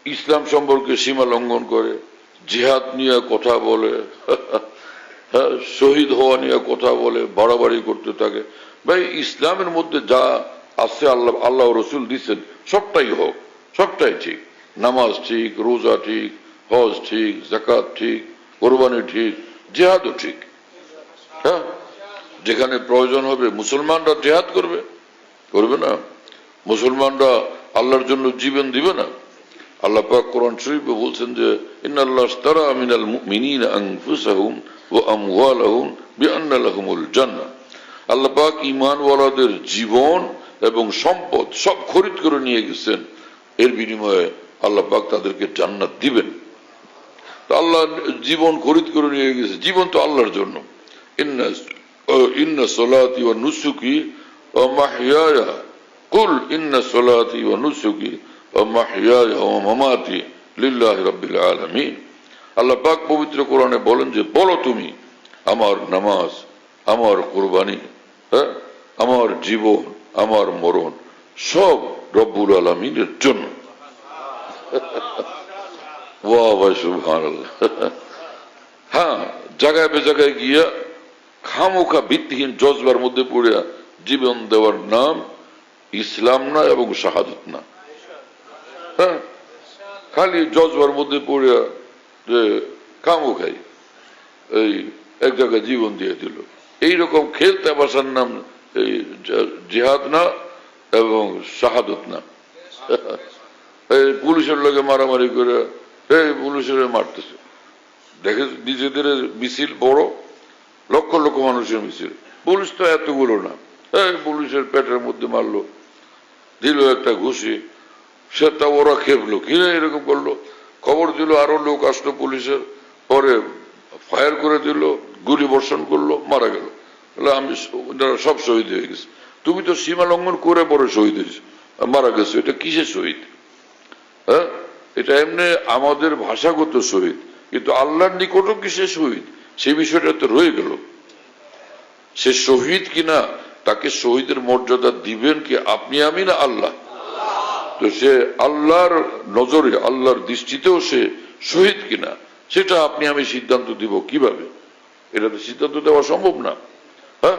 ইসলাম সম্পর্কে সীমা লঙ্ঘন করে, জিহাদ নিয়ে কথা বলে, শহীদ হওয়া নিয়ে কথা বলে, বাড়াবাড়ি করতে থাকে। ভাই ইসলামের মধ্যে যা আছে আল্লাহ রসুল দিচ্ছেন সবটাই হোক, সবটাই ঠিক। নামাজ ঠিক, রোজা ঠিক, হজ ঠিক, যাকাত ঠিক, কোরবানি ঠিক, জিহাদও ঠিক। হ্যাঁ, যেখানে প্রয়োজন হবে মুসলমানরা জিহাদ করবে, করবে না? মুসলমানরা আল্লাহর জন্য জীবন দিবে না? আল্লাহ পাক কোরআন শরীফে বলছেন যে ইন্নাল্লাহ ইশতারা মিনাল মুমিনিনা আনফুসাহুম ওয়া আমওয়ালাহুম বিআন্না লাহুমুল জান্নাহ। আল্লাহ পাক ঈমানওয়ালাদের জীবন এবং সম্পদ সব খরিদ করে নিয়ে গেছেন, এর বিনিময়ে আল্লাহ পাক তাদেরকে জান্নাত দিবেন। তো আল্লাহ জীবন খরিদ করে নিয়ে গেছে, জীবন তো আল্লাহর জন্য। ইন্না সলাতি ওয়া নুসুকি ওয়া মাহইয়ায়া কুল ইন্না সলাতি ওয়া নুসুকি ওয়া মাহইয়ায়া ওয়া মামাতি লিল্লাহি রাব্বিল আলামিন। আল্লাহ পাক পবিত্র কোরআনে বলেন যে বলো তুমি আমার নামাজ, আমার কুরবানি, হ্যাঁ, আমার জীবন, আমার মরণ সব রব্বুল আলামিনের জন্য। ওয়া ভাই সুবহানাল্লাহ। হ্যাঁ, জায়গায় বেজায়গায় গিয়া খামোখা ভিত্তিহীন জজবার মধ্যে পড়ে জীবন দেওয়ার নাম ইসলাম না এবং শাহাদত না। হ্যাঁ, খালি জজবার মধ্যে পড়ে যে খামোখাই এই এক জায়গায় জীবন দিয়ে দিল, এইরকম খেলতে বাসার নাম এই জিহাদ না এবং শাহাদত না। এই পুলিশের লোকে মারামারি করে এই পুলিশের মারতেছে, দেখে নিজেদের মিছিল বড়, লক্ষ লক্ষ মানুষের মিছিল, পুলিশ তো এতগুলো না, এই পুলিশের পেটের মধ্যে মারলো, দিল একটা ঘুষি, সেটা ওরা খেপলো, কিনে এরকম করলো, খবর দিল, আরো লোক আসলো পুলিশের, পরে ফায়ার করে দিল, গুলি বর্ষণ করলো, মারা গেল। আমি সব শহীদ হয়ে গেছে। তুমি তো সীমা লঙ্ঘন করে পরে শহীদ হয়েছে, মারা গেছে, এটা কিসের শহীদ? হ্যাঁ, এটা এমনি আমাদের ভাষাগত শহীদ, কিন্তু আল্লাহর নিকটও কিসের শহীদ সেই বিষয়টা তো রয়ে গেল। সে শহীদ কিনা, তাকে শহীদের মর্যাদা দিবেন কি আপনি আমি না আল্লাহ? তো সে আল্লাহর নজরে, আল্লাহর দৃষ্টিতেও সে শহীদ কিনা সেটা আপনি আমি সিদ্ধান্ত দিব কিভাবে? এটা তো সিদ্ধান্ত দেওয়া সম্ভব না। হ্যাঁ,